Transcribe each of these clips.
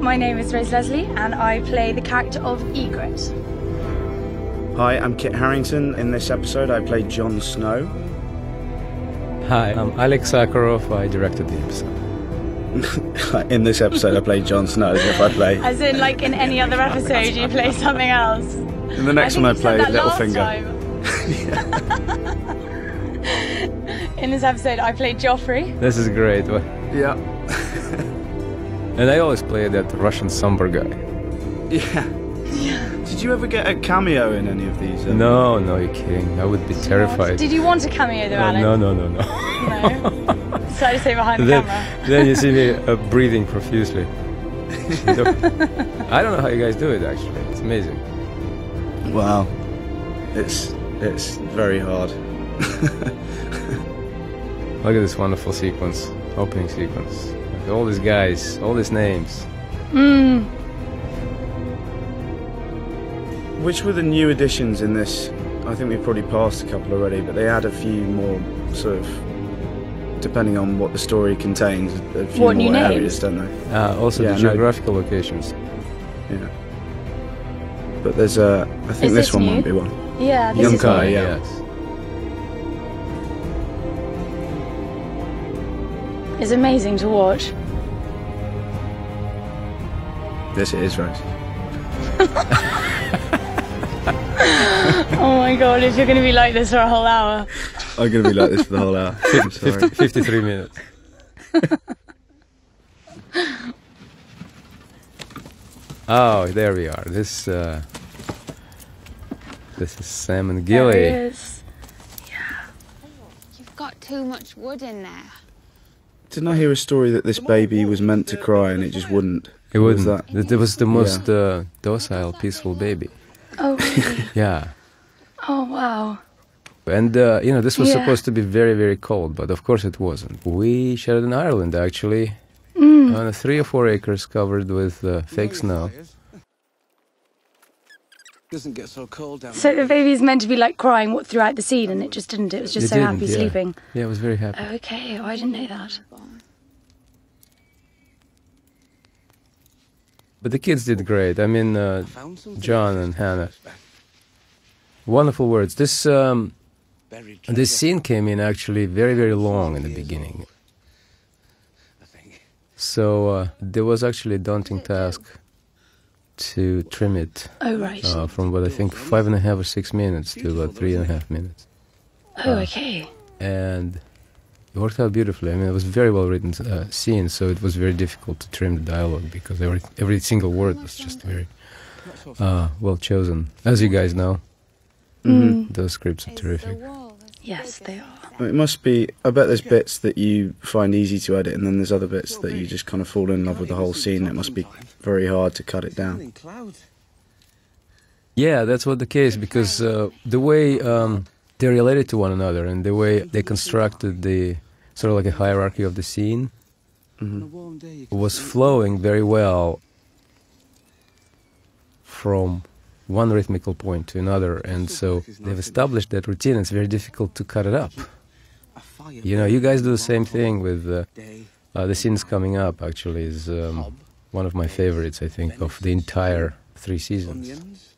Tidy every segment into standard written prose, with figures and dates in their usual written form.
my name is Rose Leslie and I play the character of Ygritte. Hi, I'm Kit Harington. In this episode I play Jon Snow. Hi, I'm Alik Sakharov. I directed the episode. In this episode I play Jon Snow, as if I play... As in, like, in any other episode you play something else? In the next one I play Littlefinger. In this episode I played Joffrey. This is great. Yeah. And I always play that Russian somber guy. Yeah. Did you ever get a cameo in any of these? No, you're kidding. I would be terrified. Did you want a cameo though, Alan? No. No? So I just say behind the camera. Then you see me breathing profusely. I don't know how you guys do it, actually. It's amazing. Wow. It's very hard. Look at this wonderful sequence, opening sequence. All these guys, all these names. Which were the new additions in this? I think we've probably passed a couple already, but they add a few more, sort of, depending on what the story contains, a few more areas, don't they? Also the geographical locations. Yeah. But there's I think this one might be one. Yeah, this is one. Yes. It's amazing to watch. This it is, Rose. Oh my god, if you're going to be like this for a whole hour. I'm going to be like this for the whole hour. 53 minutes. Oh, there we are. This is Sam and Gillen. There it is. Yeah. You've got too much wood in there. Didn't I hear a story that this baby was meant to cry and it just wouldn't? It wouldn't. It was the most docile, peaceful baby. Oh, really? Yeah. Oh, wow. And, this was supposed to be very, very cold, but of course it wasn't. We shot it in Ireland, actually, on 3 or 4 acres covered with fake snow. Doesn't get so cold down So the baby's meant to be, like, crying throughout the scene, and it just didn't. It was just so happy sleeping. Yeah, it was very happy. Oh, okay. Oh, I didn't know that. But the kids did great. I mean, John and Hannah. Wonderful words. This scene came in actually very, very long in the beginning. So there was actually a daunting task to trim it. Oh, right. From what I think 5.5 or 6 minutes to about 3.5 minutes. Oh, okay. And it worked out beautifully. I mean, it was very well written scene, so it was very difficult to trim the dialogue because every single word was just very well chosen. As you guys know, those scripts are terrific. Yes, they are. It must be. I bet there's bits that you find easy to edit, and then there's other bits that you just kind of fall in love with the whole scene. It must be very hard to cut it down. Yeah, that's what the case, because the way they're related to one another and the way they constructed the sort of like a hierarchy of the scene was flowing very well from one rhythmical point to another, and so they've established that routine. It's very difficult to cut it up. You know, you guys do the same thing with the scenes coming up. Actually, is one of my favorites, I think, of the entire 3 seasons.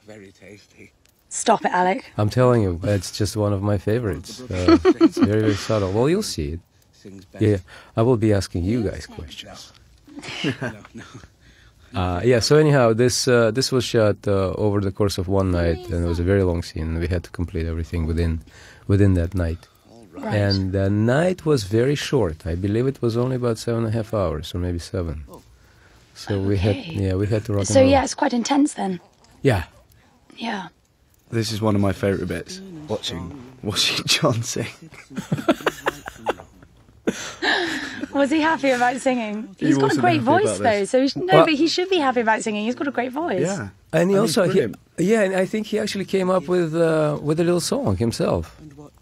Very tasty. Stop it, Alik. I'm telling you, it's just one of my favorites. It's very, very subtle. Well, you'll see it. Yeah, I will be asking you guys questions. So anyhow, this was shot over the course of one night, and it was a very long scene. We had to complete everything within that night. Right. And the night was very short. I believe it was only about 7.5 hours, or maybe 7. So we had to rock and roll. So yeah, it's quite intense then. Yeah. Yeah. This is one of my favourite bits. Watching John sing. Was he happy about singing? He's got a great voice though, so but he should be happy about singing. He's got a great voice. Yeah. And and I think he actually came up with a little song himself.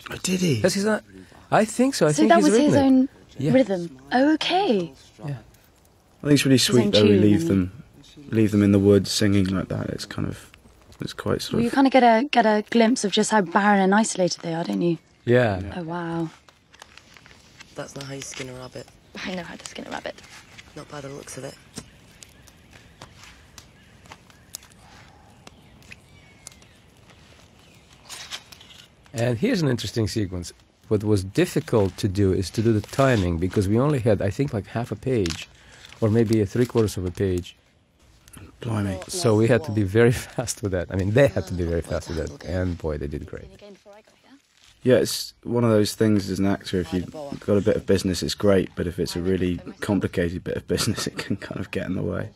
Oh, did he? Because he's not. I think so. I So think that he's was his written own rhythm. Oh, okay. Yeah. I think it's really sweet though. We tune. leave them in the woods singing like that. It's quite sort Well, of. you kind of get a glimpse of just how barren and isolated they are, don't you? Yeah. Oh wow. That's not how you skin a rabbit. I know how to skin a rabbit. Not by the looks of it. And here's an interesting sequence. What was difficult to do is to do the timing, because we only had, I think, like half a page, or maybe 3/4 of a page. Blimey. So we had to be very fast with that. I mean, they had to be very fast with that, and boy, they did great. Yeah, it's one of those things as an actor, if you've got a bit of business, it's great, but if it's a really complicated bit of business, it can kind of get in the way.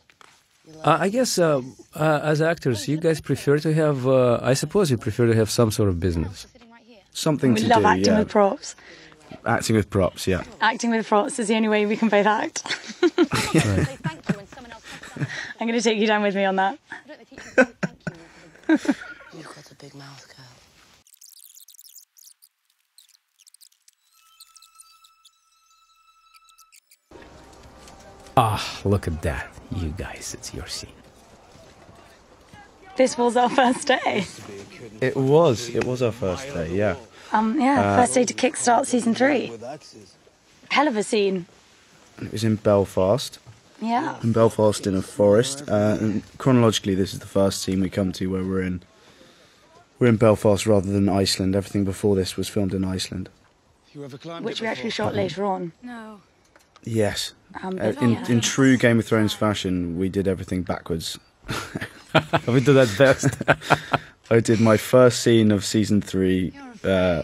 I guess, as actors, you guys prefer to have, I suppose you prefer to have some sort of business. Something to do, We love acting yeah. with props. Acting with props, yeah. Acting with props is the only way we can both act. Right. I'm going to take you down with me on that. You've got a big mouth, girl. Ah, look at that. You guys, it's your scene. This was our first day. It was our first day, yeah. First day to kickstart season 3. Hell of a scene. It was in Belfast. Yeah. In Belfast in a forest. And chronologically, this is the first scene we come to where we're in Belfast rather than Iceland. Everything before this was filmed in Iceland. Which we actually shot later on. No. Yes. In true Game of Thrones fashion, we did everything backwards. We do that best. I did my first scene of season 3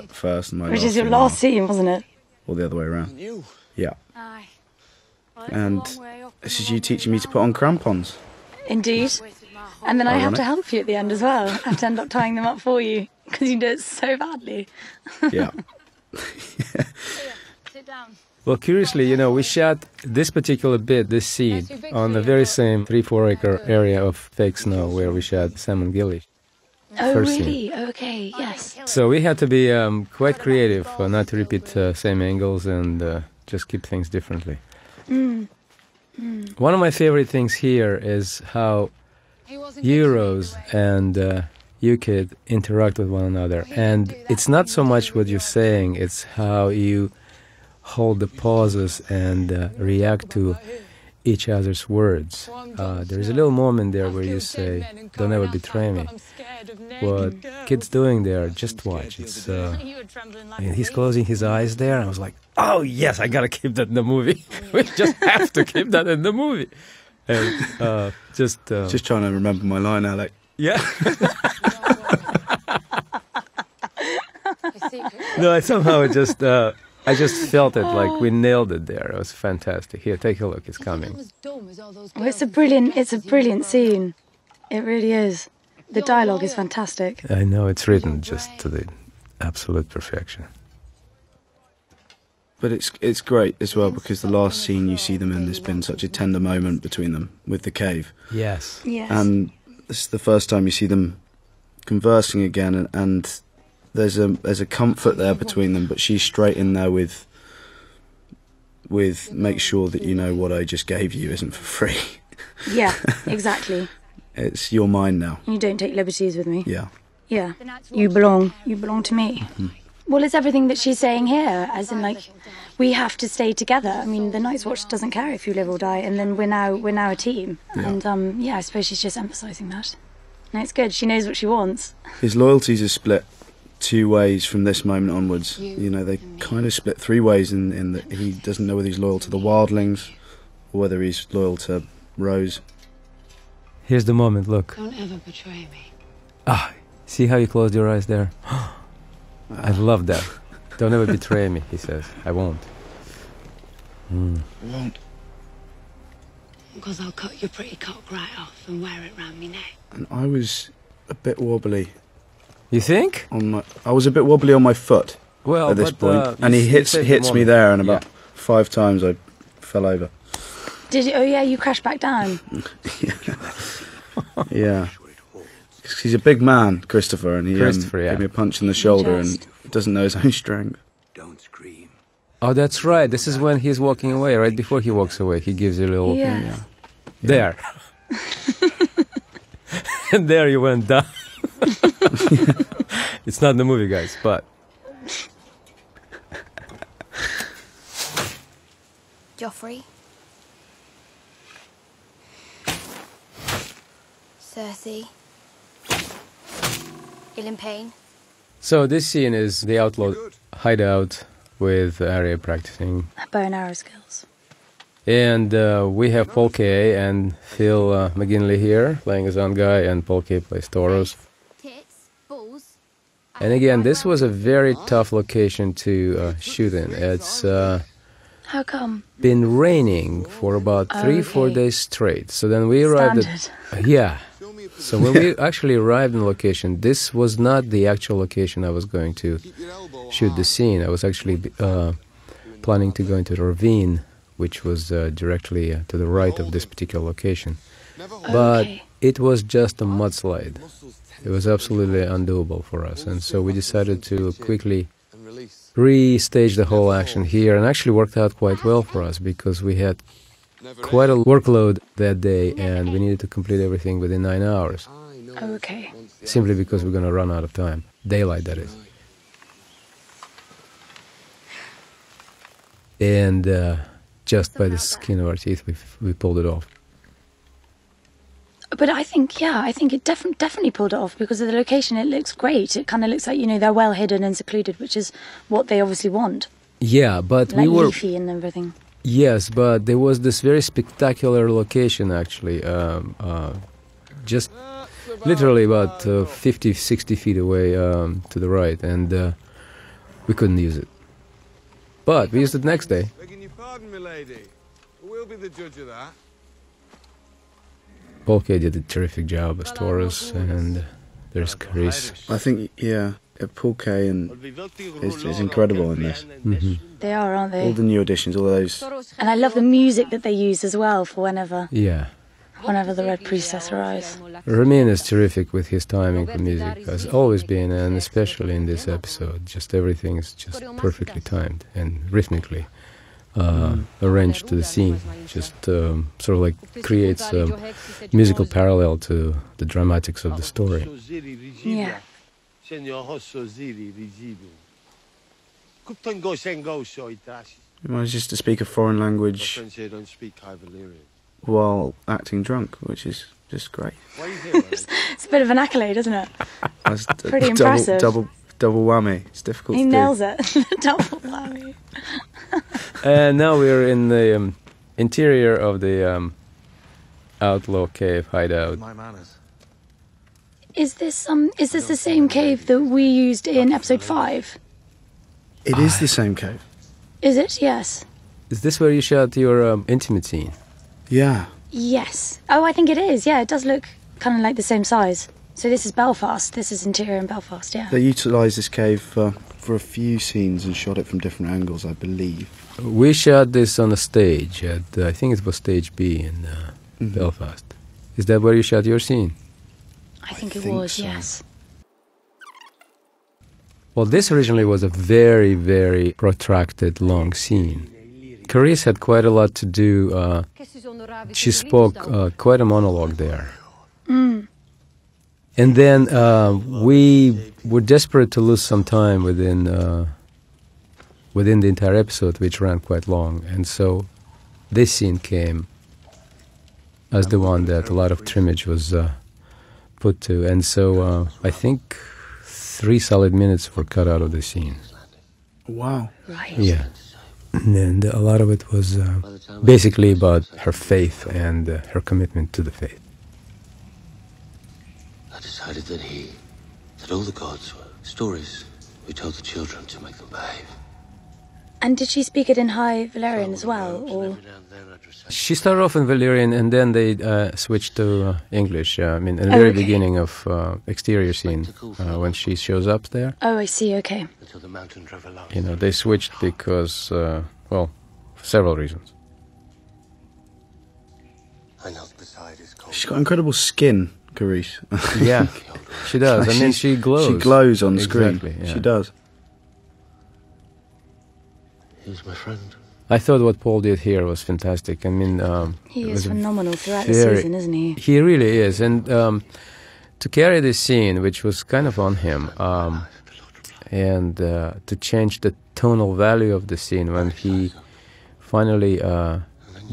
first, and my Which is your last scene, wasn't it? or the other way around. Yeah. Aye. And this is you teaching me to put on crampons. Indeed. And then I have Ironic. to help you at the end as well. I have to end up tying them up for you because you do it so badly. Yeah. Sit down. Well, curiously, we shot this particular bit, this scene, on the very same 3-4 acre area of fake snow where we shot Sam and Gilly. Oh, First scene. really? Okay, yes. So we had to be quite creative, not to repeat same angles and just keep things differently. One of my favorite things here is how Euros and Ygritte interact with one another. And it's not so much what you're saying, it's how you hold the pauses and react to each other's words. There's a little moment there where you say, "Don't ever betray me." What Kid's doing there, just watch. It's and he's closing his eyes there, and I was like, "Oh yes, I gotta keep that in the movie. We just have to keep that in the movie." And just Just trying to remember my line, Alik. yeah. No, I somehow just I just felt it like we nailed it there. It was fantastic. Here, take a look. It's coming. Well, it's a brilliant scene. It really is. The dialogue is fantastic. I know it's written just to the absolute perfection. But it's great as well because the last scene you see them in, there's been such a tender moment between them with the cave. Yes. Yes. And this is the first time you see them conversing again, and there's a comfort there between them, but she's straight in there with make sure that you know what I just gave you isn't for free. Yeah, exactly. It's your mine now. You don't take liberties with me. Yeah. Yeah. You belong to me. Mm-hmm. Well, it's everything that she's saying here, as in, like, we have to stay together. I mean, the Night's Watch doesn't care if you live or die, and then we're now a team. Yeah. And I suppose she's just emphasising that. No, it's good. She knows what she wants. His loyalties are split 2 ways from this moment onwards. You know, they kind of split 3 ways in that he doesn't know whether he's loyal to the wildlings or whether he's loyal to Rose. Here's the moment, look. Don't ever betray me. Ah, see how you closed your eyes there? I love that. Don't ever betray me, he says. I won't. I won't. Because I'll cut your pretty cock right off and wear it round me neck. And I was a bit wobbly You think? I was a bit wobbly on my foot Well, at this but, point, and he hits me there, and about 5 times I fell over. Did you? Oh yeah, you crashed back down. Yeah. He's a big man, Christopher, and he Christopher, gave me a punch in the shoulder and doesn't know his own strength. Don't scream. Oh, that's right. This is when he's walking away. Right before he walks away, he gives you a little... Yeah. There. And there you went down. It's not in the movie, guys, but... Joffrey. Cersei. Gillen Payne. So this scene is the outlaw hideout with Arya practicing bow and arrow skills. And we have Paul Kaye and Phil McGinley here playing his own guy, and Paul Kaye plays Tauros. And again, this was a very tough location to shoot in. It's how come? Been raining for about 3-4 days straight. So then we arrived at So when we actually arrived in location, this was not the actual location I was going to shoot the scene. I was actually planning to go into the ravine, which was directly to the right of this particular location. But it was just a mudslide. It was absolutely undoable for us, and so we decided to quickly re-stage the whole action here, and actually worked out quite well for us because we had quite a workload that day, and we needed to complete everything within 9 hours. Okay. Simply because we're going to run out of time. Daylight, that is. And just by the skin of our teeth, we pulled it off. But I think it definitely pulled it off because of the location. It looks great. It kind of looks like, they're well hidden and secluded, which is what they obviously want. Yeah, but like we were leafy and everything. Yes, but there was this very spectacular location, actually, just literally about 50, 60 feet away to the right, and we couldn't use it. But we used it next day. Begging your pardon, milady. We'll be the judge of that. Paul Kaye did a terrific job as Tauros, and there's Chris. I think, Paul Kaye is incredible in this. Mm-hmm. They are, aren't they? All the new auditions, all those. And I love the music that they use as well for whenever the Red Priestess arrives. Ramin is terrific with his timing for music, has always been, and especially in this episode. Just everything is just perfectly timed and rhythmically arranged to the scene. Just sort of like creates a musical parallel to the dramatics of the story. Yeah. He manages to speak a foreign language while acting drunk, which is just great. It's a bit of an accolade, isn't it? That's pretty impressive. Double whammy. It's difficult to do. He nails it. Double whammy. And now we're in the interior of the outlaw cave hideout. Is this the same cave that we used in episode 5? It is the same cave. Is it? Yes. Is this where you shot your intimate scene? Yeah. Yes. Oh, I think it is. Yeah, it does look kind of like the same size. So this is Belfast. This is interior in Belfast, yeah. They utilised this cave for a few scenes and shot it from different angles, I believe. We shot this on a stage at, I think it was stage B in Belfast. Is that where you shot your scene? I think it was, so. Yes. Well, this originally was a very, very protracted, long scene. Carice had quite a lot to do. She spoke quite a monologue there. Mm. And then we were desperate to lose some time within the entire episode, which ran quite long. And so this scene came as the one that a lot of trimmage was put to. And so I think 3 solid minutes were cut out of the scene. Wow. Right. Yeah. And a lot of it was basically about her faith and her commitment to the faith. I decided that all the gods were stories we told the children to make them behave. And did she speak it in High Valyrian as well, or? She started off in Valyrian, and then they switched to English. In the very beginning of exterior scene, when she shows up there. Oh, I see. Okay. They switched because, for several reasons. She's got incredible skin, Carice. Yeah, she does. She glows. She glows on screen. Exactly, yeah. She does. He was my friend. I thought what Paul did here was fantastic. He is phenomenal throughout the season, isn't he? He really is. And to carry this scene, which was kind of on him, and to change the tonal value of the scene when he finally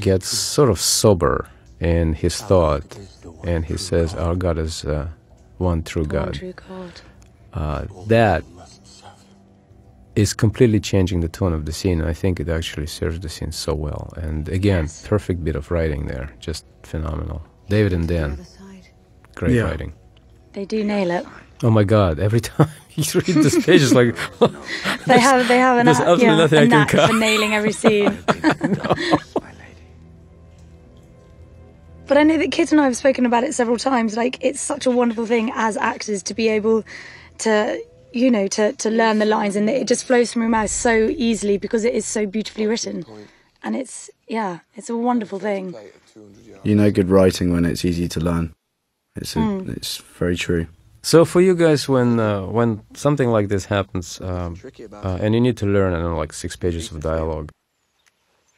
gets sort of sober in his thought, and he says, "Our God is one true God." One true God. is completely changing the tone of the scene. I think it actually serves the scene so well. And again, perfect bit of writing there, just phenomenal. David and Dan, great writing. They do nail it. Oh my God! Every time you read this page, it's like they have a knack for nailing every scene. But I know that Kit and I have spoken about it several times. Like, it's such a wonderful thing as actors to be able to, you know, to learn the lines, and it just flows from your mouth so easily because it is so beautifully written. And it's a wonderful thing. You know good writing when it's easy to learn. It's very true. So for you guys, when something like this happens, and you need to learn, I don't know, like 6 pages of dialogue,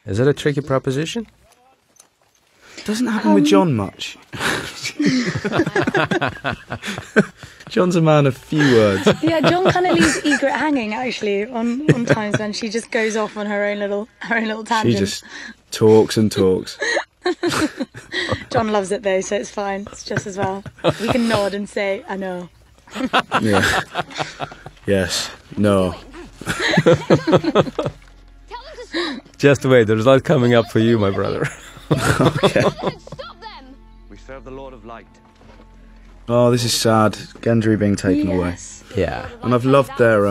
is that a tricky proposition? Doesn't happen with John much. John's a man of few words. Yeah, John kind of leaves Ygritte hanging actually on times when she just goes off on her own little tangent. She just talks and talks. John loves it though, so it's fine. It's just as well. We can nod and say, "I know." Yeah. Yes. No. Just wait, there's a lot coming up for you, my brother. Okay. We serve the Lord of Light. Oh, this is sad. Gendry being taken away. Yeah. And I've loved their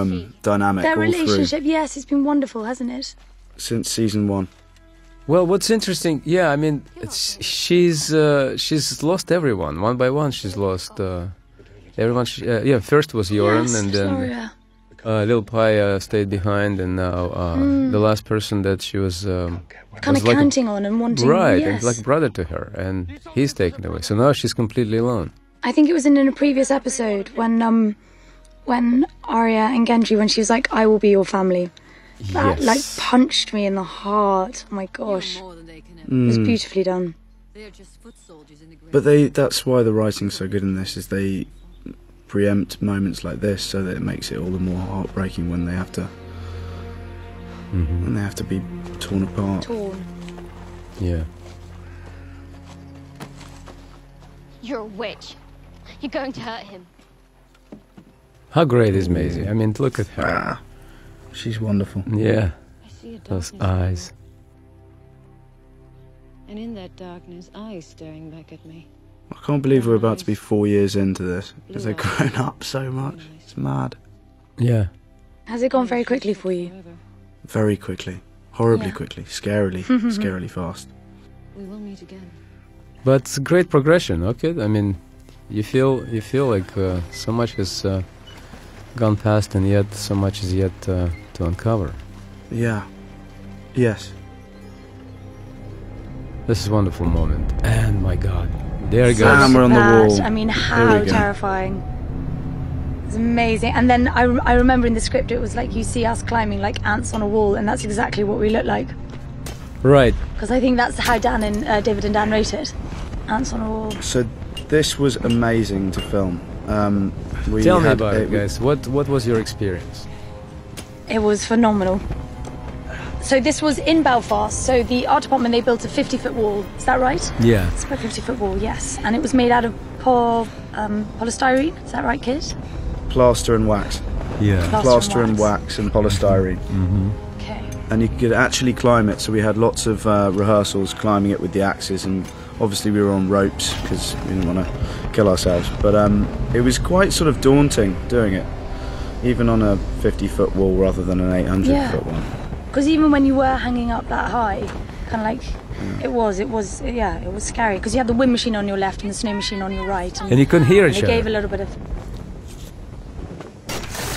dynamic Their all relationship, through. yes, it's been wonderful, hasn't it? Since season 1. Well, what's interesting, yeah, I mean, she's lost everyone. One by one, she's lost everyone. First was Yoren, and then Lil Pai stayed behind, and now the last person that she was kind of like counting on and wanting, right, yes. and like brother to her, and he's taken away. So now she's completely alone. I think it was in a previous episode when Arya and Gendry, when she was like, "I will be your family." That like punched me in the heart. Oh my gosh. It was beautifully done. But that's why the writing's so good in this, is they preempt moments like this so that it makes it all the more heartbreaking when they have to be torn apart. Yeah. You're a witch. You're going to hurt him. How great is Maisie? I mean, look at her. She's wonderful. Yeah. I see a Those darkness. eyes. And in that darkness, eyes staring back at me. I can't believe we're about to be 4 years into this, because they've grown up so much. It's mad. Yeah. Has it gone very quickly for you? Very quickly. Horribly quickly. Scarily fast. We will meet again. But it's a great progression, okay? I mean, you feel like so much has gone past, and yet so much is yet to uncover. Yeah. Yes. This is a wonderful moment. And my God, there goes. Hammer on the wall. I mean, how terrifying. It's amazing. And then I remember in the script it was like you see us climbing like ants on a wall, and that's exactly what we look like. Right. Because I think that's how Dan and David and Dan wrote it. Ants on a wall. So this was amazing to film. Tell me about it, guys. What was your experience? It was phenomenal. So this was in Belfast. So the art department, they built a 50-foot wall. Is that right? Yeah. It's about a 50-foot wall, yes. And it was made out of polystyrene. Is that right, kid? Plaster and wax. Yeah. Plaster and wax and polystyrene. Okay. And you could actually climb it. So we had lots of rehearsals climbing it with the axes, and obviously we were on ropes because we didn't want to kill ourselves. But it was quite sort of daunting doing it, even on a 50-foot wall rather than an 800-foot one. Because even when you were hanging up that high, kind of like, it was scary. Because you had the wind machine on your left and the snow machine on your right. And you couldn't hear each other. It gave a little bit of...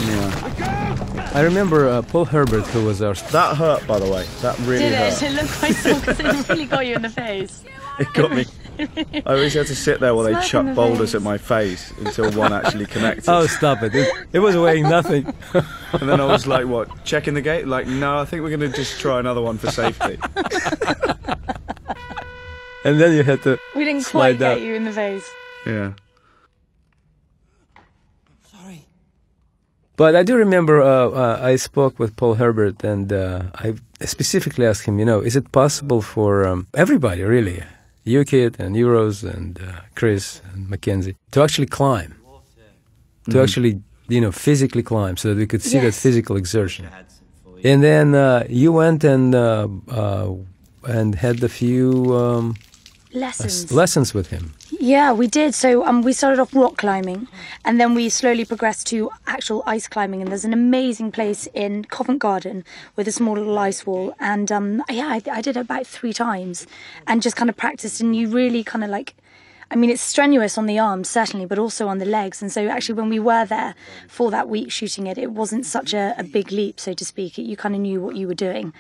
Yeah. I remember Paul Herbert, who was our... That hurt, by the way. That really hurt. It looked quite sore because it really got you in the face. It got me. I always had to sit there while they chucked boulders at my face until one actually connected. Oh, stop it. It was weighing nothing. And then I was like, what, checking the gate? Like, no, I think we're going to just try another one for safety. And then you had to We didn't slide quite down. get you in the face. Yeah. Sorry. But I do remember I spoke with Paul Herbert, and I specifically asked him, is it possible for everybody, really, you Kid and Euros and Chris and Mackenzie, to actually climb, to actually physically climb so that we could see that Yes. physical exertion. And then you went and had a few lessons with him. Yeah, we did. So we started off rock climbing, and then we slowly progressed to actual ice climbing. And there's an amazing place in Covent Garden with a small little ice wall. And I did it about 3 times, and just kind of practiced. And you really kind of like, I mean, it's strenuous on the arms certainly, but also on the legs. And so actually, when we were there for that week shooting it, it wasn't such a big leap, so to speak. You kind of knew what you were doing,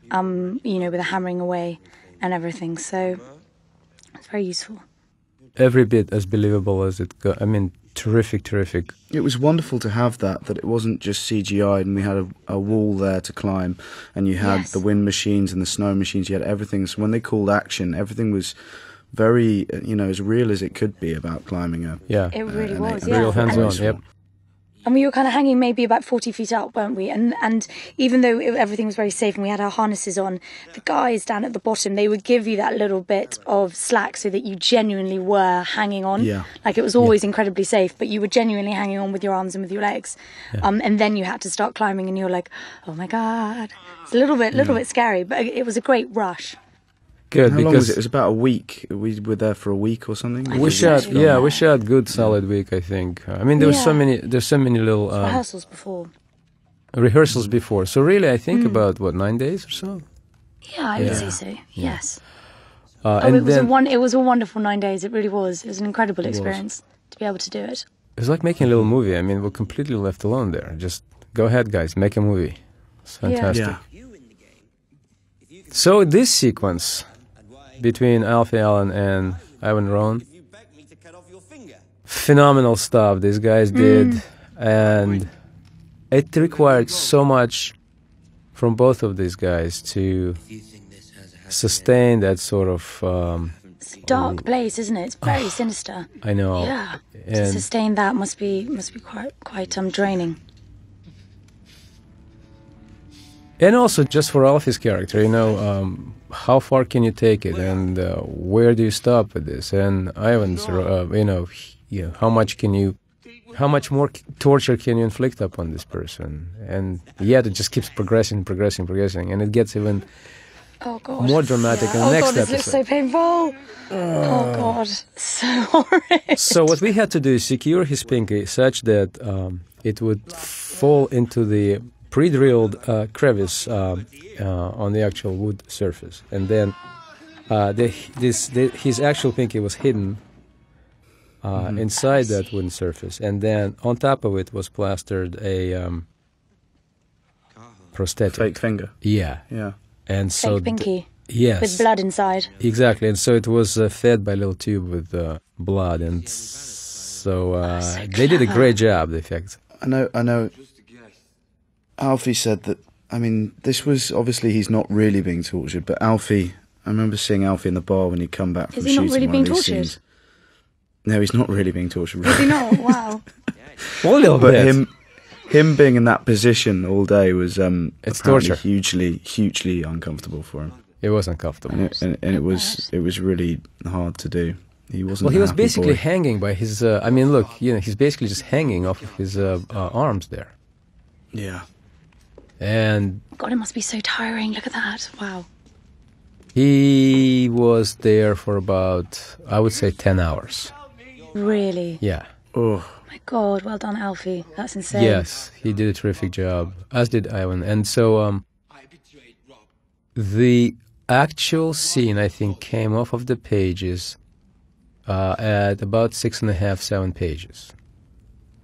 with the hammering away and everything. So it's very useful. Every bit as believable as it got. I mean, terrific. It was wonderful to have that it wasn't just CGI and we had a wall there to climb and you had Yes. the wind machines and the snow machines, you had everything. So when they called action, everything was very, as real as it could be about climbing a... Yeah. It really was, an yeah. Real hands-on, graceful- yep. And we were kind of hanging maybe about 40 feet up, weren't we? And even though everything was very safe and we had our harnesses on, the guys down at the bottom, they would give you that little bit of slack so that you genuinely were hanging on. Yeah. Like it was always incredibly safe, but you were genuinely hanging on with your arms and with your legs. And then you had to start climbing and you're like, oh my God. It's a little bit scary, but it was a great rush. Good, How because long was it? It was about a week. We were there for a week or something. we shot good solid week, I think. I mean, there's so many little Rehearsals before. rehearsals before. So really, I think about 9 days or so. Yeah, I would say so. Yes. And it was then it was a wonderful 9 days. It really was. It was an incredible experience to be able to do it. it was like making a little movie. I mean, we're completely left alone there. Just go ahead, guys, make a movie. It's fantastic. Yeah. So this sequence between Alfie Allen and Ivan Roan, phenomenal stuff these guys did, and it required so much from both of these guys to sustain that sort of It's a dark place, isn't it? It's very sinister. I know. Yeah. To And sustain that must be quite draining. And also just for Alfie's character, how far can you take it, and where do you stop with this? And Ivan's, how much more torture can you inflict upon this person? And yet it just keeps progressing, and it gets even more dramatic in the next this episode. looks so painful. Oh God, so horrid. So what we had to do is secure his pinky such that it would fall into the pre-drilled crevice on the actual wood surface, and then his actual pinky was hidden inside that wooden surface, and then on top of it was plastered a prosthetic Fake finger. Yeah, and so Fake pinky. Yes, With blood inside. Exactly, and so it was fed by a little tube with blood, and so they did a great job. The effects. I know. Alfie said that, I mean, this was, obviously he's not really being tortured, but Alfie, I remember seeing Alfie in the bar when he'd come back from Is he not shooting really one being of these tortured? scenes. No, he's not really being tortured. Is he not? Wow. Well, a little But bit. him being in that position all day was It's apparently torture. hugely uncomfortable for him. It was uncomfortable. And it was really hard to do. He wasn't. Well, he a was happy basically boy. hanging by his. I mean, look, he's basically just hanging off of his arms there. Yeah. And God, it must be so tiring. Look at that. Wow. he was there for about, I would say, 10 hours. Really? Yeah. Oh. My God, well done, Alfie. That's insane. Yes, he did a terrific job, as did Ivan. And so the actual scene, I think, came off of the pages at about 6.5, 7 pages.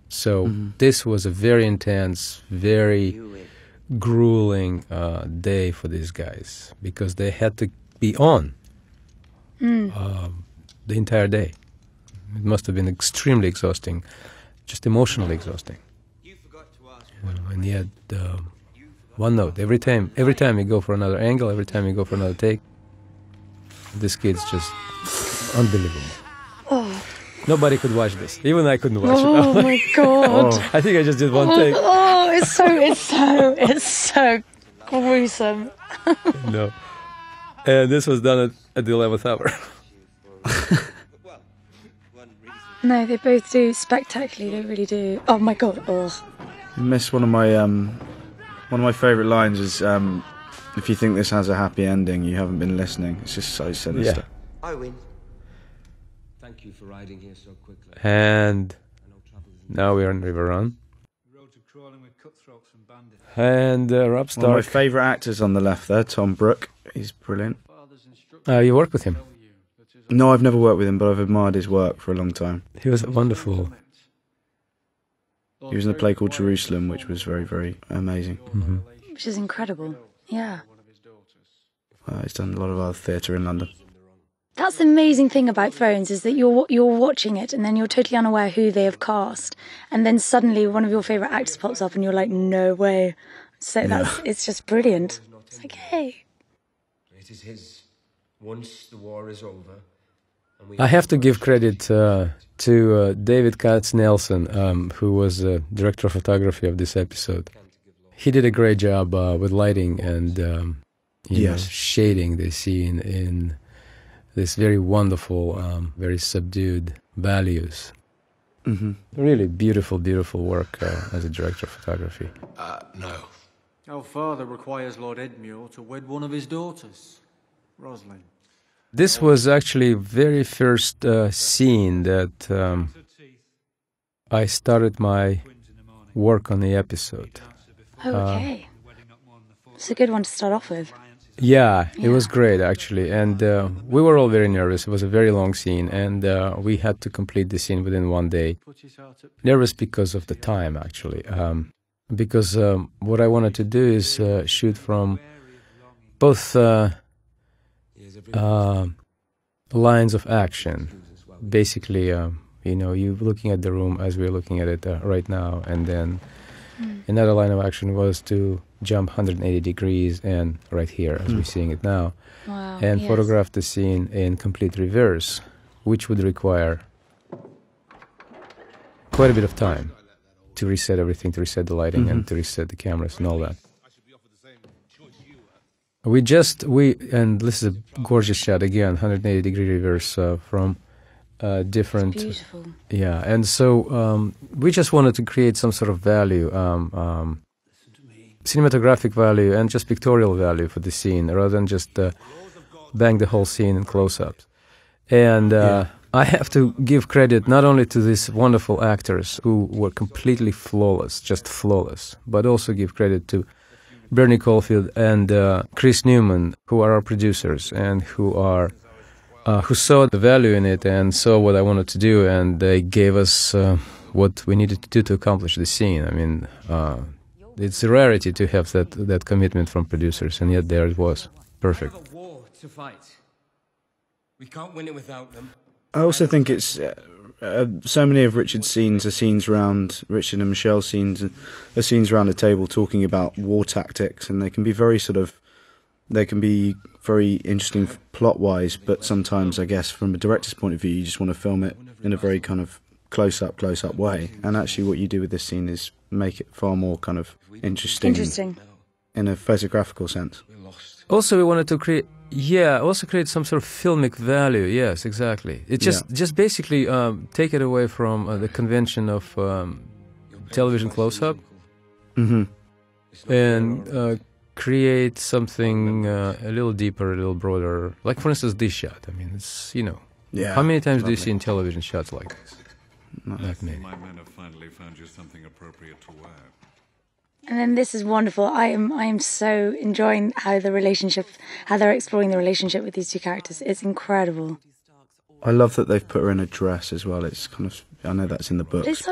So this was a very intense, very grueling day for these guys, because they had to be on the entire day. It must have been extremely exhausting, just emotionally exhausting. And yet, one note every time you go for another angle, every time you go for another take, this kid's just unbelievable. Nobody could watch this. Even I couldn't watch it. Oh my God. I think I just did one take. Oh, it's so gruesome. No. And this was done at the 11th hour. No, they both do spectacularly. They really do. Oh my god! Oh. You missed one of my favourite lines is, if you think this has a happy ending, you haven't been listening. It's just so sinister. Yeah. I win. Thank you for riding here so quickly. And now we're on River Run. And Rob Stark. One of my favourite actors on the left there, Tom Brooke. He's brilliant. You worked with him? No, I've never worked with him, but I've admired his work for a long time. He was wonderful. He was in a play called Jerusalem, which was very, very amazing. Mm-hmm. Which is incredible. Yeah. He's done a lot of other theatre in London. That's the amazing thing about Thrones, is that you're watching it and then you're totally unaware who they have cast, and then suddenly one of your favourite actors pops up and you're like, no way. So it's just brilliant. It's like, hey. It is his once the war is over. I have to give credit to David Katz-Nelson, who was director of photography of this episode. He did a great job with lighting and you know, shading the scene in this very wonderful, very subdued values. Mm-hmm. Really beautiful, beautiful work as a director of photography. No. Our father requires Lord Edmure to wed one of his daughters, Rosalind. This was actually very first scene that I started my work on the episode. Okay. It's a good one to start off with. Yeah, it was great actually, and we were all very nervous. It was a very long scene, and we had to complete the scene within one day. Nervous because of the time, actually, because what I wanted to do is shoot from both lines of action. Basically, you know, you're looking at the room as we're looking at it right now, and then another line of action was to jump 180 degrees and right here as we're seeing it now, and photograph the scene in complete reverse, which would require quite a bit of time to reset everything, to reset the lighting and to reset the cameras and all that. And this is a gorgeous shot again, 180 degree reverse from different. It's beautiful. Yeah, and so we just wanted to create some sort of value, cinematographic value and just pictorial value for the scene, rather than just bang the whole scene in close-ups. And I have to give credit not only to these wonderful actors who were completely flawless, just flawless, but also give credit to Bernie Caulfield and Chris Newman, who are our producers and who saw the value in it and saw what I wanted to do, and they gave us what we needed to do to accomplish the scene. I mean, it's a rarity to have that commitment from producers, and yet there it was. Perfect. We have a war to fight. We can't win it without them. I also think it's so many of Richard's scenes are scenes around Richard and Michelle's scenes, are scenes around a table talking about war tactics, and they can be very interesting plot-wise, but sometimes, I guess, from a director's point of view, you just want to film it in a very kind of close-up way. And actually what you do with this scene is make it far more kind of interesting. In a photographical sense. Also, we wanted to create some sort of filmic value. Yes, exactly. It just basically take it away from the convention of television close-up and create something a little deeper, a little broader. Like, for instance, this shot. I mean, it's, you know, how many times do you see in television shots like this? Not many. My men have finally found you something appropriate to wear. And then this is wonderful. I am so enjoying how they're exploring the relationship with these two characters. It's incredible. I love that they've put her in a dress as well. It's kind of, I know that's in the books. It's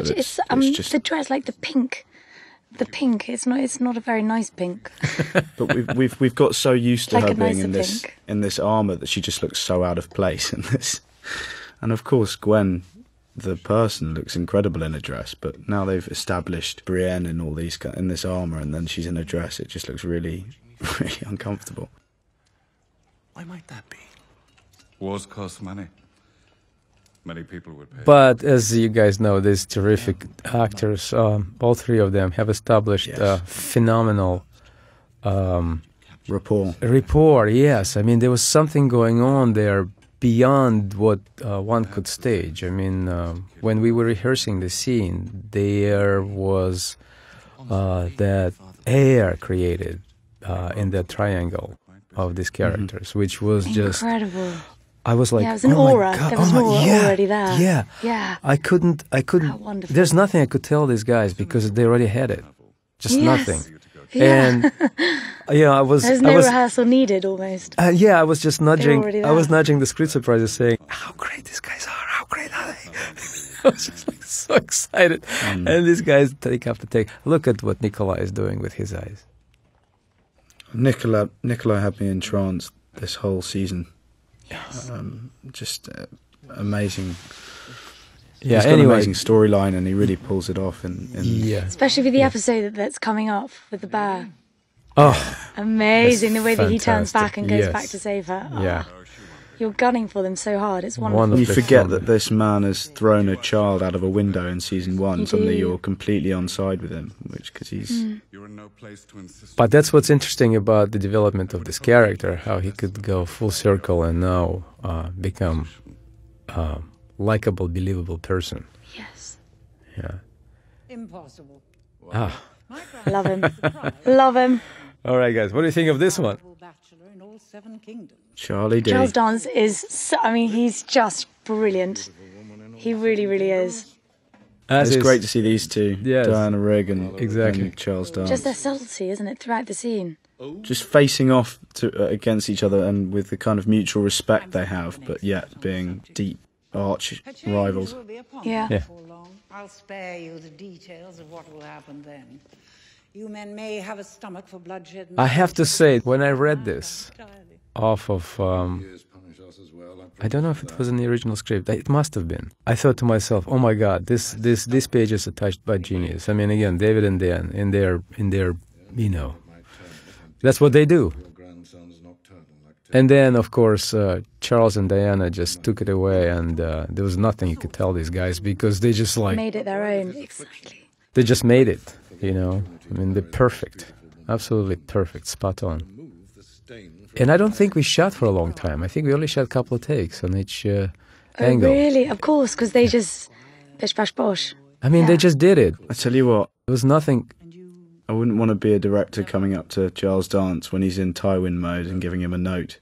just the dress, like the pink. The pink. It's not a very nice pink. But we've got so used to like her being in this armour that she just looks so out of place in this. And of course, Gwen, the person, looks incredible in a dress, but now they've established Brienne in all these in this armour, and then she's in a dress. It just looks really, really uncomfortable. Why might that be? Wars cost money. Many people would pay. But as you guys know, these terrific actors, all three of them, have established phenomenal rapport. Yes, I mean there was something going on there beyond what one could stage. I mean, when we were rehearsing the scene, there was that air created in that triangle of these characters, which was just incredible. I was like, yeah, it was an aura. There was an aura already there. Yeah. Yeah. I couldn't. How wonderful. There's nothing I could tell these guys because they already had it. Just nothing. Yeah. And I was. There's no rehearsal needed, almost. I was just nudging. already I was there. nudging the script supervisor, saying, "How great these guys are! How great are they?" I was just like so excited. And these guys, take after take, look at what Nikolaj is doing with his eyes. Nikolaj had me entranced this whole season. Yes. Just amazing. Yeah. He's got Anyway, an amazing storyline, and he really pulls it off. Especially with the episode that's coming up with the bear. Oh, amazing! The way that he turns fantastic. back and goes Yes. back to save her. Oh, Yeah. you're gunning for them so hard. It's wonderful. You forget that this man has thrown a child out of a window in season 1. You Suddenly do. you're completely on side with him, because he's. You're in no place to insist. But that's what's interesting about the development of this character, how he could go full circle and now become a likable, believable person. Yes. Yeah. Impossible. Ah. Love him. Love him. All right, guys. What do you think of this one? Charlie D. Charles Dance is, he's just brilliant. He really, really is. It's great to see these two, Yes. Diana Rigg and Exactly. Charles Dance. Just their subtlety, isn't it, throughout the scene? Just facing off against each other and with the kind of mutual respect they have, but yet being deep arch rivals. Yeah. I'll spare you the details of what will happen then. You men may have a stomach for bloodshed. I have to say, when I read this off of, I don't know if it was in the original script. It must have been. I thought to myself, "Oh my God, these pages are touched by genius." I mean, again, David and Dan in their, that's what they do. And then, of course, Charles and Diana just took it away, and there was nothing you could tell these guys because they just made it their own. Exactly. They just made it. I mean, they're perfect, absolutely perfect, spot on. And I don't think we shot for a long time. I think we only shot a couple of takes on each angle. Really? Of course, because they just bish bash bosh. I mean, they just did it. I tell you what, there was nothing. I wouldn't want to be a director coming up to Charles Dance when he's in Tywin mode and giving him a note.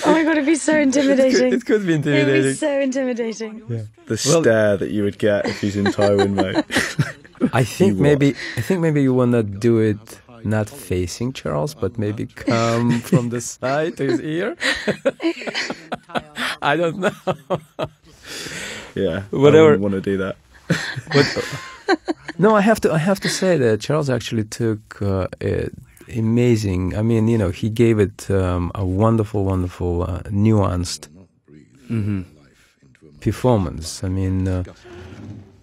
Oh my God, it'd be so intimidating. It could be intimidating. It'd be so intimidating. Yeah. The stare that you would get if he's in Tywin mode. I think maybe you want to do it not facing Charles, but maybe come from the side to his ear. I don't know. Yeah, whatever. I wouldn't want to do that. No, I have to say that Charles actually took amazing. I mean, he gave it a wonderful, nuanced performance. I mean,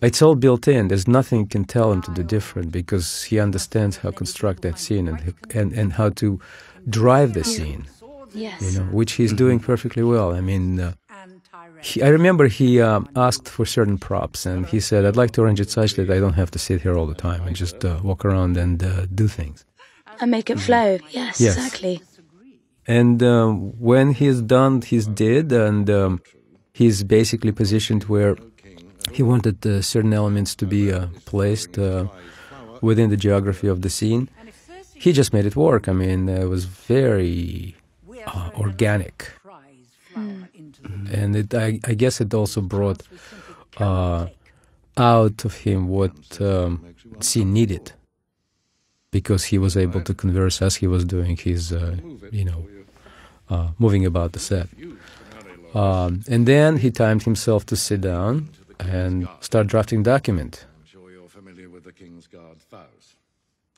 it's all built in. There's nothing you can tell him to do different because he understands how to construct that scene and how to drive the scene. Yes. Which he's doing perfectly well. I mean. I remember he asked for certain props, and he said, "I'd like to arrange it such that I don't have to sit here all the time and just walk around and do things." And make it flow. Yes, exactly. And when he's done, he's did, and he's basically positioned where he wanted certain elements to be placed within the geography of the scene. He just made it work. I mean, it was very organic. And I guess it also brought out of him what scene needed, because he was able to converse as he was doing his, moving about the set. And then he timed himself to sit down and start drafting document. I'm sure you're familiar with the King's Guard Faust.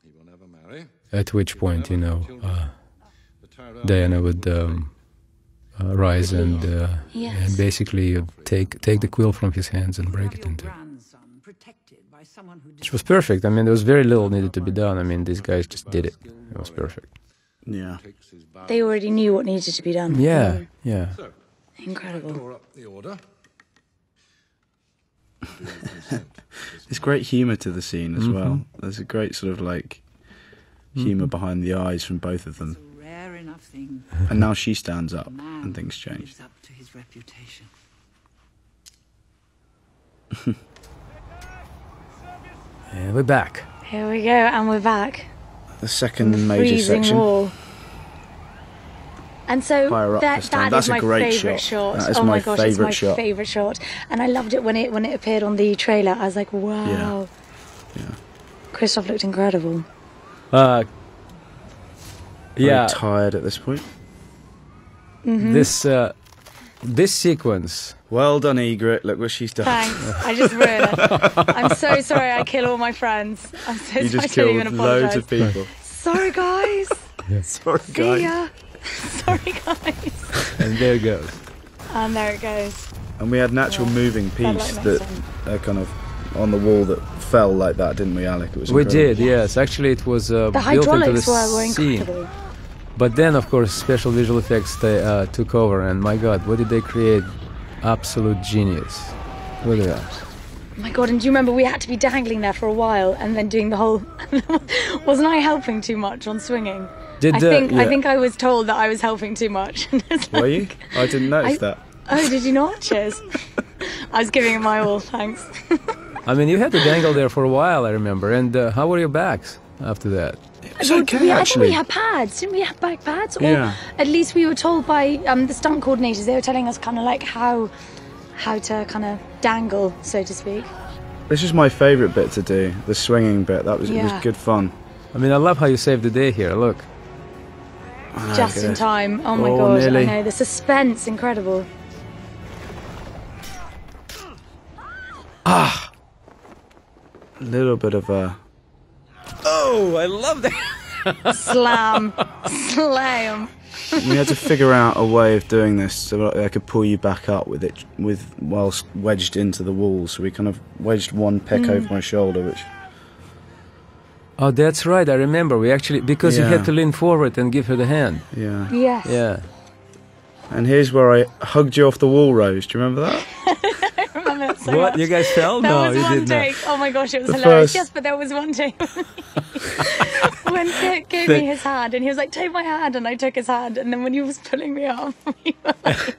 He will never marry. At which point, Diana would rise and basically take the quill from his hands and break it into. Which was perfect. I mean, there was very little needed to be done. I mean, these guys just did it. It was perfect. Yeah. They already knew what needed to be done. Yeah. Incredible. There's great humour to the scene as well. There's a great sort of humour behind the eyes from both of them. nothing. And now she stands up, and things change. Lives up to his reputation. And we're back. Here we go, and we're back. The second major section. Wall. And so that That's is my a great favourite shot. That is oh my my gosh, it's my shot. favourite shot. And I loved it when it appeared on the trailer. I was like, wow. Yeah. Christoph looked incredible. Yeah. Very tired at this point. This sequence. Well done, Ygritte. Look what she's done. Thanks. I just ruined it. I'm so sorry I kill all my friends. I'm so sorry. You just I don't even killed apologise. loads of people. Sorry, guys. Sorry, See guys. ya. Sorry, guys. And there it goes. And there it goes. And we had an actual moving piece like that kind of on the wall that fell like that, didn't we, Alik? It was We incredible. did, yes. Actually, it was The built into the hydraulics were scene. incredible. But then, of course, special visual effects took over, and my God, what did they create? Absolute genius. Look at that. Oh my God, and do you remember we had to be dangling there for a while and then doing the whole... Wasn't I helping too much on swinging? I think I was told that I was helping too much. Were you? I didn't notice that. Oh, did you not? Cheers. I was giving it my all, thanks. I mean, you had to dangle there for a while, I remember. And how were your backs after that? It's okay, I think actually. we had pads. Didn't we have back pads? Or Yeah. at least we were told by the stunt coordinators. They were telling us kind of like how to kind of dangle, so to speak. This is my favourite bit to do, the swinging bit. It was good fun. I mean, I love how you saved the day here. Look. Just in time. Oh my Oh, God, nearly. I know. The suspense, incredible. A little bit of a... Oh, I love that. Slam. Slam. We had to figure out a way of doing this so that I could pull you back up whilst wedged into the wall. So we kind of wedged one pick over my shoulder, which... Oh, that's right. I remember. We actually... Because you Yeah. had to lean forward and give her the hand. Yeah. Yes. Yeah. And here's where I hugged you off the wall, Rose. Do you remember that? I remember that so What? much. You guys fell? There No, was you one did not. take. Oh my gosh, it was The hilarious. first- Yes, but there was one take when Kit gave me his hand, and he was like, "Take my hand," and I took his hand, and then when he was pulling me up, we were like,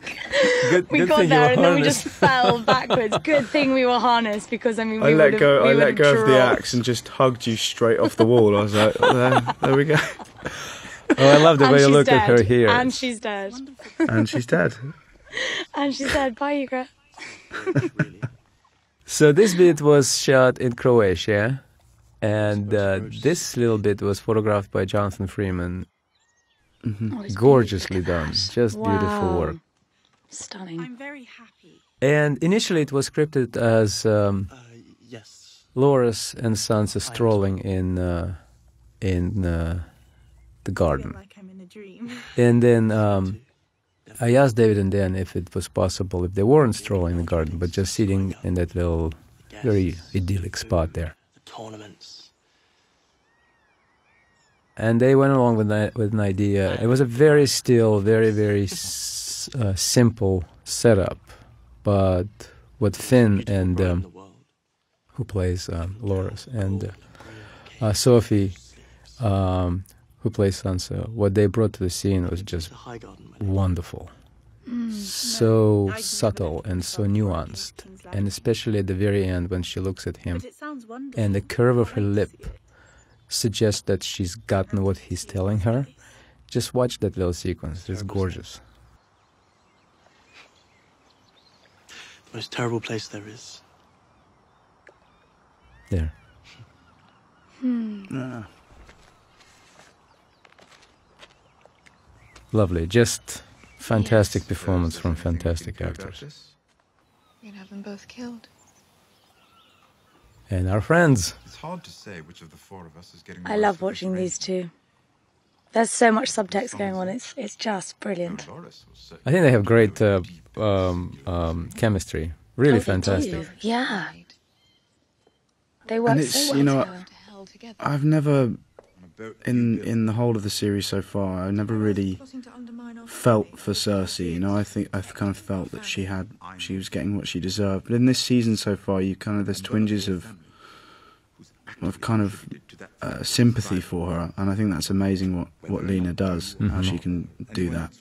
we good got thing you there, were and then we harnessed. just fell backwards. Good thing we were harnessed, because I mean, I let go of the dropped. axe and just hugged you straight off the wall. I was like, there we go. Oh, I love the And way you she's look at her dead. here. And she's dead. And she's dead. And she's dead. Bye, Ygritte. So this bit was shot in Croatia, and this little bit was photographed by Jonathan Freeman. Gorgeously done, just beautiful Wow. work. Stunning. I'm very happy. And initially it was scripted as Yes. Loras and Sansa strolling in the garden. Like I'm in a dream. And then I asked David and Dan if it was possible, if they weren't strolling in the garden, but just sitting in that little, very idyllic spot there. The tournaments. And they went along with an idea. It was a very still, very, very simple setup. But what Finn and who plays Loras and Sophie, who plays Sansa, what they brought to the scene was just wonderful. So subtle and so nuanced. And especially at the very end when she looks at him and the curve of her lip suggests that she's gotten what he's telling her. Just watch that little sequence. It's gorgeous. The most terrible place there is. There. Lovely. Just fantastic performance from fantastic actors. We'd have them both killed. And our friends. It's hard to say which of the four of us is getting. I love watching these two. There's so much subtext going on. It's just brilliant. I think they have great chemistry. Really fantastic. Yeah. They work And it's, so well you know, together. I've never, in the whole of the series so far, I've never really felt for Cersei. You know, I've kind of felt that she was getting what she deserved. But in this season so far, there's twinges of kind of sympathy for her, and I think that's amazing what Lena does, how she can do that.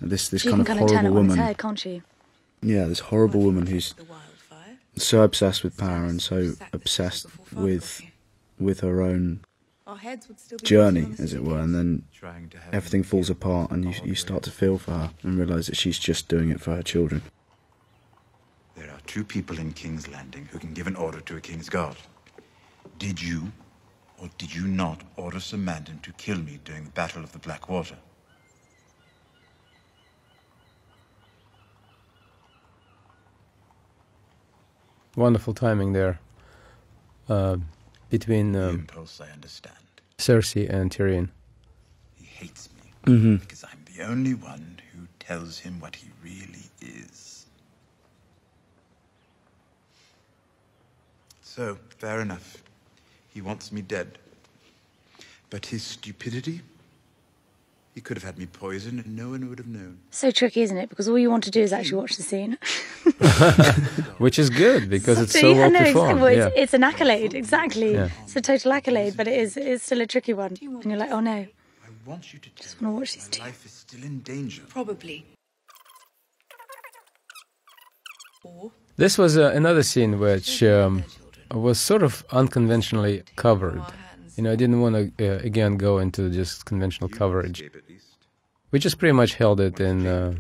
This kind of horrible turn it on woman, its head, can't she? Yeah, this horrible woman who's so obsessed with power and so obsessed with her own journey, as it were, and then everything falls apart, and you start to feel for her and realise that she's just doing it for her children. There are 2 people in King's Landing who can give an order to a king's guard. Did you, or did you not, order Sir Mandon to kill me during the Battle of the Blackwater? Wonderful timing there between the impulse, I understand. Cersei and Tyrion. He hates me because I'm the only one who tells him what he really is. So, fair enough. He wants me dead. But his stupidity? He could have had me poisoned and no one would have known. So tricky, isn't it? Because all you want to do is actually watch the scene. Which is good, because it's so well performed. It's an accolade, exactly. Yeah. It's a total accolade, but it's still a tricky one. And you're like, oh no. I want you to just want to watch these 2. Life is still in danger. Probably. This was another scene which was sort of unconventionally covered. You know, I didn't want to, again, go into just conventional coverage. We just pretty much held it in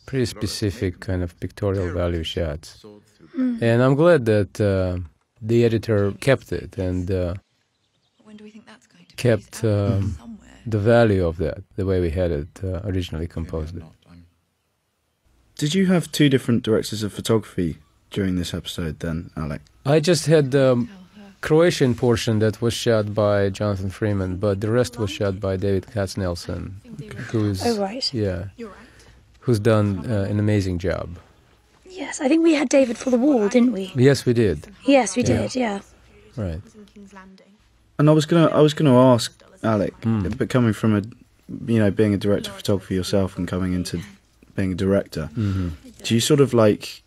pretty specific kind of pictorial value shots. And I'm glad that the editor kept it and kept the value of that, the way we had it originally composed it. Did you have 2 different directors of photography during this episode then, Alik? I just had Croatian portion that was shot by Jonathan Freeman, but the rest was shot by David Katznelson, who's who's done an amazing job. Yes, I think we had David for the wall, didn't we? Yes, we did. Yes, we did. Yeah. Right. And I was gonna ask Alik, but coming from being a director of photography yourself and coming into being a director, do you sort of like?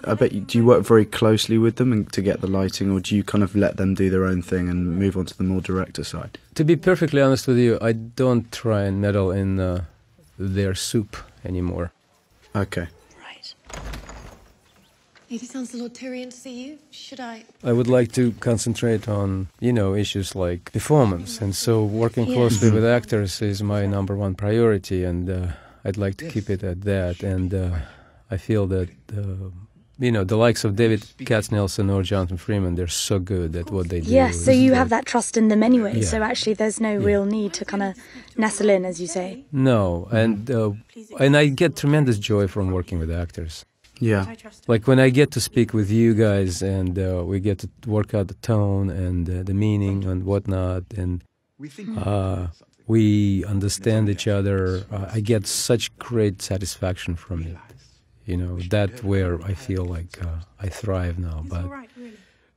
I bet do you work very closely with them to get the lighting, or do you kind of let them do their own thing and move on to the more director side? To be perfectly honest with you, I don't try and meddle in their soup anymore. Okay. Right. Lady Chancellor Lord Tyrion to see you. Should I? I would like to concentrate on, issues like performance, and so working closely with actors is my #1 priority, and I'd like to keep it at that, and I feel that the likes of David Katznelson or Jonathan Freeman, they're so good at what they do. Yes, so you have that trust in them anyway, so actually there's no real need to kind of nestle in, as you say. No, and I get tremendous joy from working with actors. Yeah. Like when I get to speak with you guys and we get to work out the tone and the meaning and whatnot, and we understand each other, I get such great satisfaction from it. That's where I feel like I thrive now. But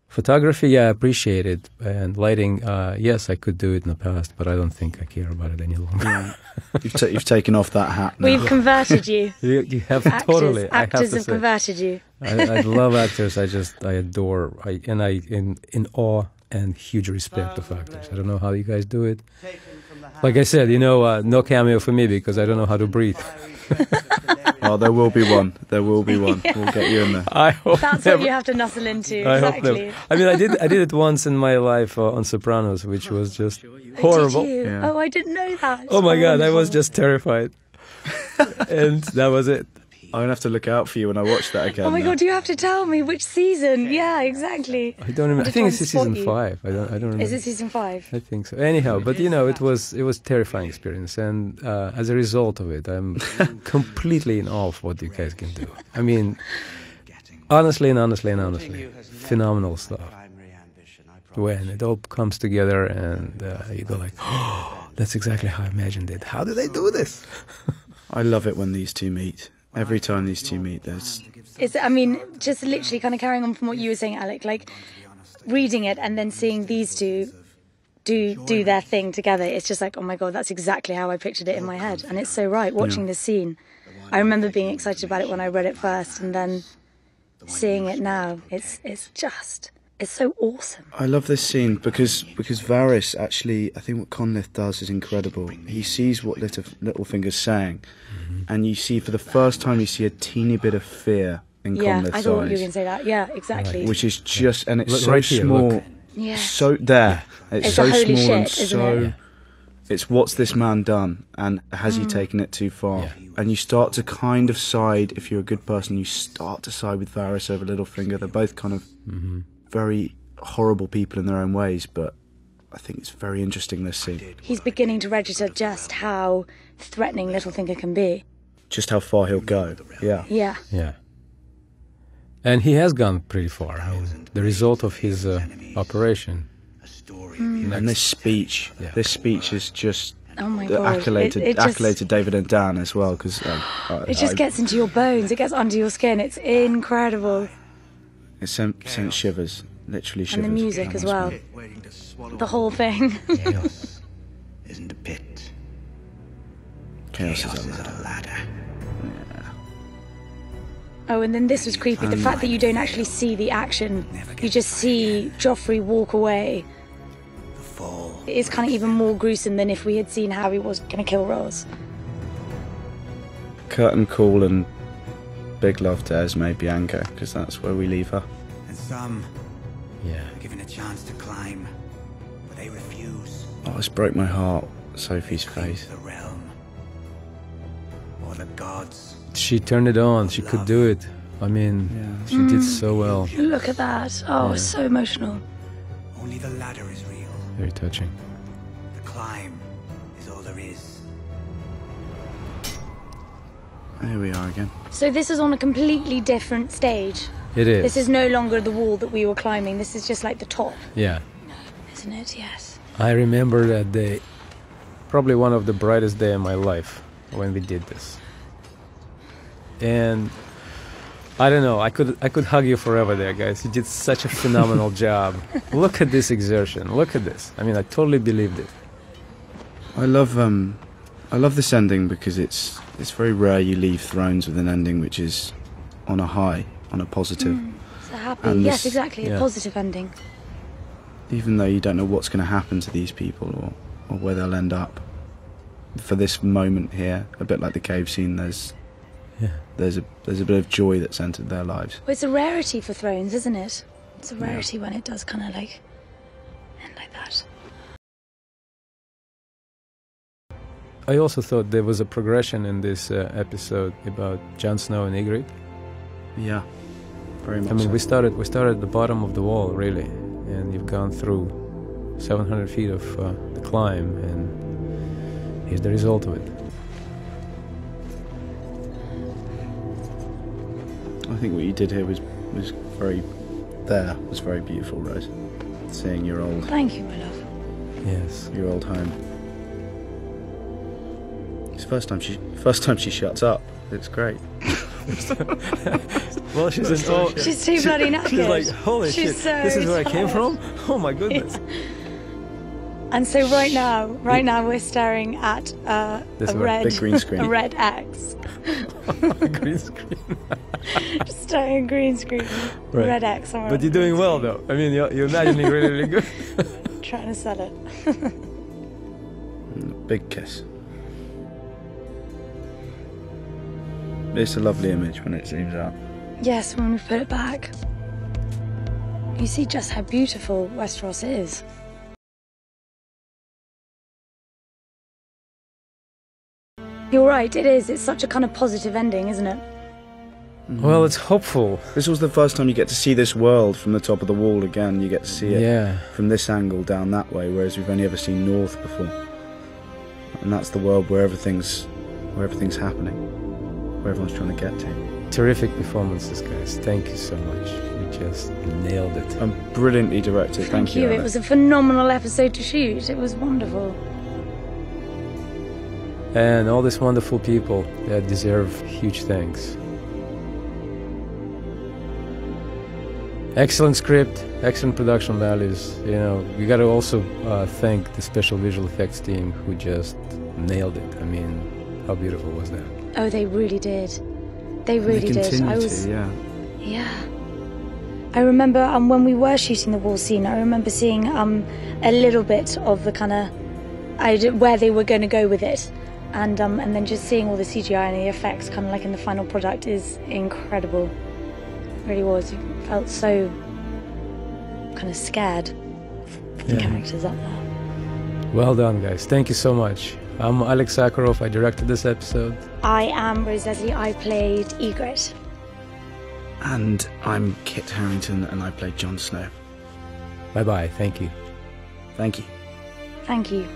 photography, I appreciate it. And lighting, yes, I could do it in the past, but I don't think I care about it any longer. Yeah. You've taken off that hat now. We've converted you. You have totally. Actors have converted you. I love actors. I adore, in awe and huge respect of actors. I don't know how you guys do it. Like I said, no cameo for me because I don't know how to breathe. Oh, there will be one. There will be one. Yeah. We'll get you in there. I hope that's what you have to nestle into. Exactly. I mean, I did it once in my life on Sopranos, which was just horrible. Did you? Yeah. Oh, I didn't know that. Oh my God, I was just terrified. And that was it. I'm going to have to look out for you when I watch that again. Oh my God, you have to tell me which season. Yeah, exactly. I don't remember. I think it's season 5. I don't remember. Is it season 5? I think so. Anyhow, but it was a terrifying experience, and as a result of it, I'm completely in awe of what you guys can do. I mean, honestly, phenomenal stuff. When it all comes together and you go like, oh, that's exactly how I imagined it. How did they do this? I love it when these two meet. Every time these two meet, just literally kind of carrying on from what you were saying, Alik, like reading it and then seeing these two do their thing together. It's just like, oh my God, that's exactly how I pictured it in my head. And it's so right, watching this scene. I remember being excited about it when I read it first, and then seeing it now, it's just is so awesome. I love this scene because Varys actually, I think what Conleth does is incredible. He sees what Littlefinger's saying, and you see for the first time you see a teeny bit of fear in Conleth's eyes. I thought you were going to say that. Yeah, exactly. Which is just, and it's look, so right here, small. look. Yeah. So there, it's so holy small shit, and isn't so. it? It's what's this man done, and has he taken it too far? Yeah. And you start to kind of side, if you're a good person, you start to side with Varys over Littlefinger. They're both kind of very horrible people in their own ways, but I think it's very interesting, this scene. He's beginning to register just how threatening Littlefinger can be. Just how far he'll go. Yeah. Yeah. Yeah. And he has gone pretty far. I mean, the result of his operation. And this speech is just Oh my God. accoladed David and Dan as well, because it just gets into your bones. It gets under your skin. It's incredible. It sent shivers, literally shivers. And the music as well. The whole thing. Chaos isn't a pit. Chaos is a ladder. Oh, and then this was creepy. The fact that you don't actually see the action. You just see Joffrey walk away. It is kind of even more gruesome than if we had seen how he was going to kill Rose. Curtain call and big love to Esme Bianca, because that's where we leave her. And some are given a chance to climb, but they refuse. Oh, this broke my heart, Sophie's face. The realm or the gods. She turned it on. She could do it. I mean, she did so well. Look at that. Oh, so emotional. Only the ladder is real. Very touching. The climb is all there is. Here we are again. So this is on a completely different stage. It is. This is no longer the wall that we were climbing. This is just like the top. Yeah. Isn't it? Yes. I remember that day. Probably one of the brightest days of my life when we did this. And I don't know, I could hug you forever there, guys. You did such a phenomenal job. Look at this exertion. Look at this. I mean, I totally believed it. I love this ending because it's very rare you leave Thrones with an ending which is on a high, on a positive. It's a happy, yes, exactly, a positive ending. Even though you don't know what's going to happen to these people or where they'll end up. For this moment here, a bit like the cave scene, there's a bit of joy that's entered their lives. Well, it's a rarity for Thrones, isn't it? It's a rarity when it does kind of like end like that. I also thought there was a progression in this episode about Jon Snow and Ygritte. Yeah, very much. I mean, so. we started at the bottom of the wall, really, and you've gone through 700 feet of the climb, and here's the result of it. I think what you did here was very beautiful, Rose. Seeing your old. Thank you, my love. Yes. Your old home. It's the first time she shuts up. It's great. Well, she's too bloody knackered. She's like, holy shit, this is where I came from? Oh my goodness. And so right now we're staring at a big green screen. A red X. Green screen. Just staring at green screen. Right. Red X. But you're doing well, though. I mean, you're imagining really, really good. Trying to sell it. Big kiss. It's a lovely image when it zooms out. Yes, when we put it back. You see just how beautiful Westeros is. You're right, it is. It's such a kind of positive ending, isn't it? Well, it's hopeful. This was the first time you get to see this world from the top of the wall again. You get to see it from this angle down that way, whereas we've only ever seen north before. And that's the world where everything's happening, where everyone's trying to get to. Terrific performances, guys. Thank you so much. You just nailed it. And brilliantly directed. Thank you. It was a phenomenal episode to shoot. It was wonderful. And all these wonderful people that deserve huge thanks. Excellent script, excellent production values. You know, we got to also thank the special visual effects team who just nailed it. I mean, how beautiful was that? Oh, they really did. They really did. Yeah. I remember when we were shooting the wall scene, I remember seeing a little bit of the kind of where they were going to go with it, and then just seeing all the CGI and the effects kind of like in the final product is incredible. It really was. You felt so kind of scared for the characters up there. Well done, guys. Thank you so much. I'm Alik Sakharov. I directed this episode. I am Rose Leslie. I played Ygritte. And I'm Kit Harington, and I played Jon Snow. Bye-bye. Thank you. Thank you. Thank you.